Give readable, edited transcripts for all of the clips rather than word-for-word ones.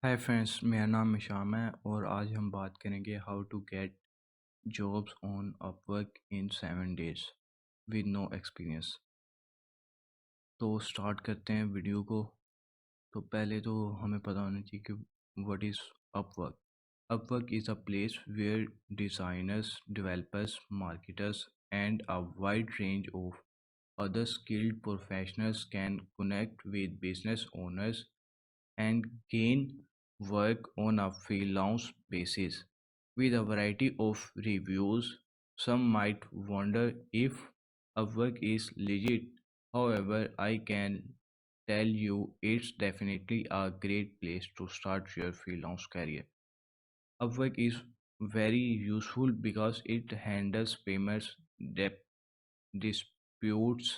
Hi friends, मेरा नाम Hisham है और आज हम बात करेंगे how to get jobs on Upwork in 7 days with no experience. तो स्टार्ट करते हैं वीडियो को। तो पहले तो हमें पता होना चाहिए कि what is Upwork. Upwork is a place where designers, developers, marketers and a wide range of other skilled professionals can connect with business owners and gain work on a freelance basis. With a variety of reviews, some might wonder if a work is legit. However, I can tell you it's definitely a great place to start your freelance career. Upwork is very useful because it handles payments, debt, disputes,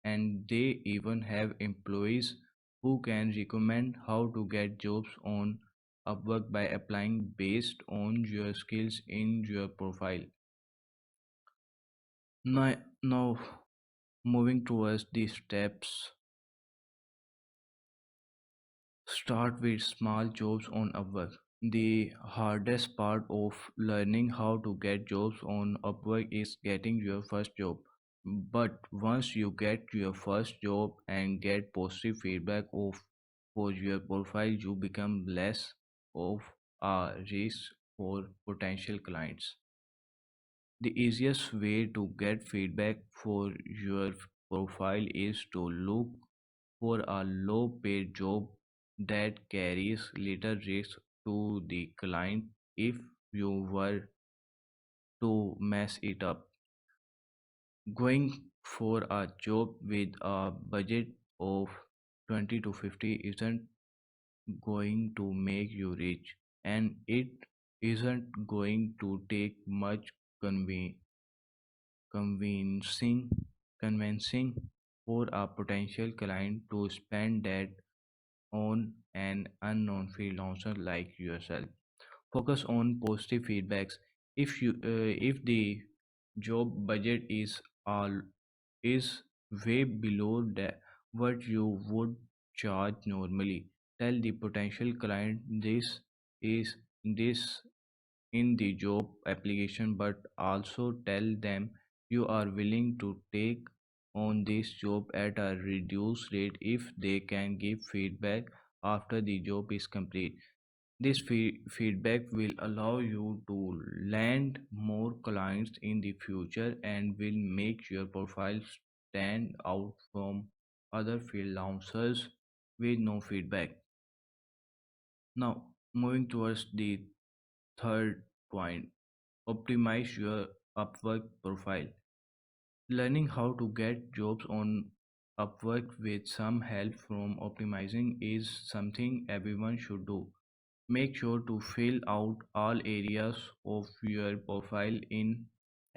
and they even have employees who can recommend how to get jobs on Upwork by applying based on your skills in your profile. Now moving towards the steps, start with small jobs on Upwork. The hardest part of learning how to get jobs on Upwork is getting your first job. But once you get your first job and get positive feedback for your profile, you become less of a risk for potential clients. The easiest way to get feedback for your profile is to look for a low paid job that carries little risk to the client. If you were to mess it up, going for a job with a budget of 20 to 50 isn't going to make you rich, and it isn't going to take much conve- convincing convincing for a potential client to spend that on an unknown freelancer like yourself. Focus on positive feedbacks. If the job budget all is way below what you would charge normally, tell the potential client this in the job application, but also tell them you are willing to take on this job at a reduced rate if they can give feedback after the job is complete. This feedback will allow you to land more clients in the future and will make your profile stand out from other freelancers with no feedback. Now, moving towards the third point, optimize your Upwork profile. Learning how to get jobs on Upwork with some help from optimizing is something everyone should do. Make sure to fill out all areas of your profile in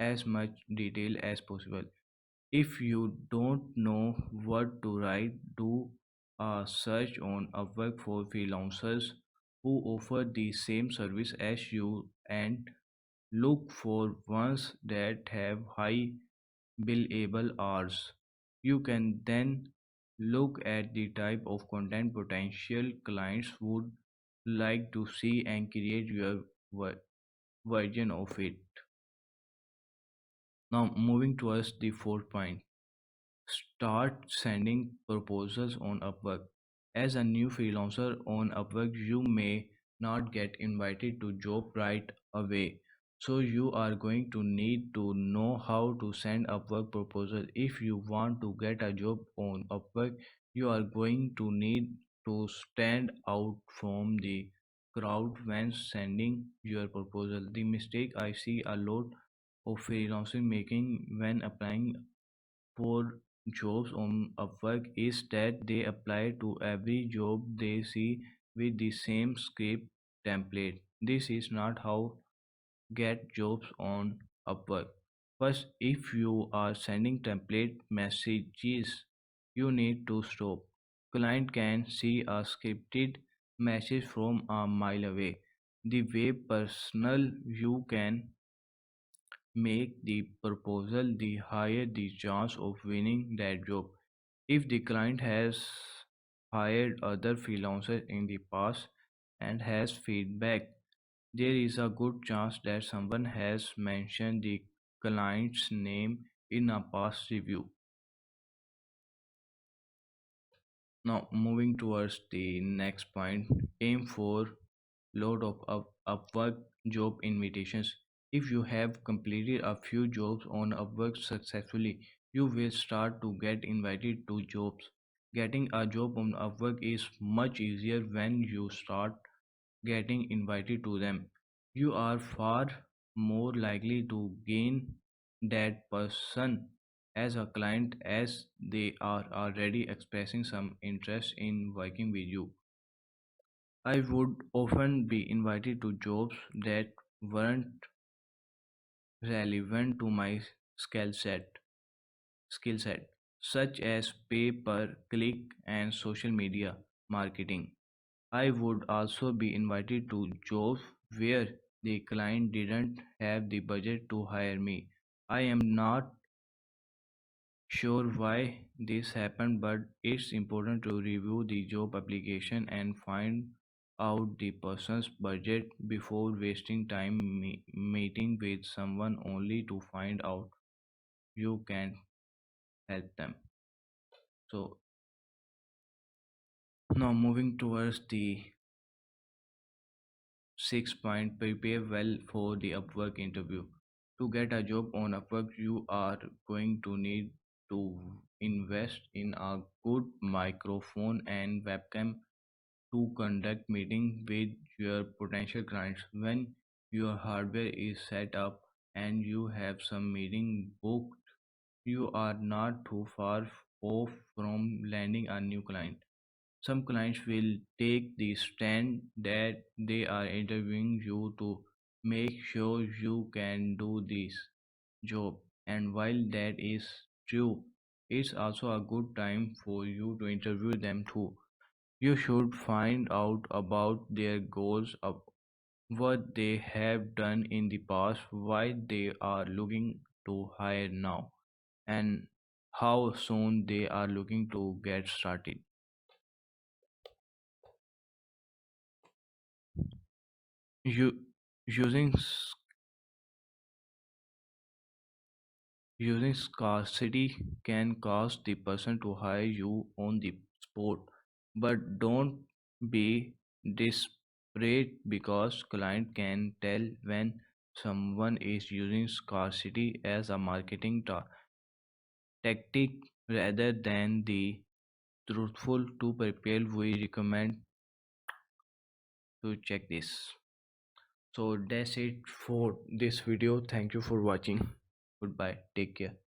as much detail as possible. If you don't know what to write, do a search on Upwork for freelancers who offer the same service as you and look for ones that have high billable hours. You can then look at the type of content potential clients would like to see and create your version of it. Now, moving towards the fourth point, start sending proposals on Upwork. As a new freelancer on Upwork, you may not get invited to job right away. So you are going to need to know how to send Upwork proposal. If you want to get a job on Upwork, you are going to need to stand out from the crowd when sending your proposal. The mistake I see a lot of freelancers making when applying for jobs on Upwork is that they apply to every job they see with the same script template. This is not how get jobs on Upwork. First, if you are sending template messages, you need to stop. Client can see a scripted message from a mile away. The way personal you can make the proposal, the higher the chance of winning that job. If the client has hired other freelancers in the past and has feedback, there is a good chance that someone has mentioned the client's name in a past review. Now, moving towards the next point, aim for load of Upwork job invitations. If you have completed a few jobs on Upwork successfully, you will start to get invited to jobs. Getting a job on Upwork is much easier when you start getting invited to them. You are far more likely to gain that person as a client as they are already expressing some interest in working with you. I would often be invited to jobs that weren't relevant to my skill set, skill set, such as pay per click and social media marketing. I would also be invited to jobs where the client didn't have the budget to hire me. I am not sure why this happened, but it's important to review the job application and find out the person's budget before wasting time meeting with someone only to find out you can't help them. So, now moving towards the sixth point, prepare well for the Upwork interview. To get a job on Upwork, you are going to need to invest in a good microphone and webcam to conduct meeting with your potential clients. When your hardware is set up and you have some meeting booked, you are not too far off from landing a new client. Some clients will take the stand that they are interviewing you to make sure you can do this job. And while that is true, it's also a good time for you to interview them too. You should find out about their goals, what they have done in the past, why they are looking to hire now, and how soon they are looking to get started. You, using using scarcity can cause the person to hire you on the spot, but don't be desperate because client can tell when someone is using scarcity as a marketing tactic rather than the truthful. To prepare, we recommend to check this. So that's it for this video. Thank you for watching. Goodbye, take care.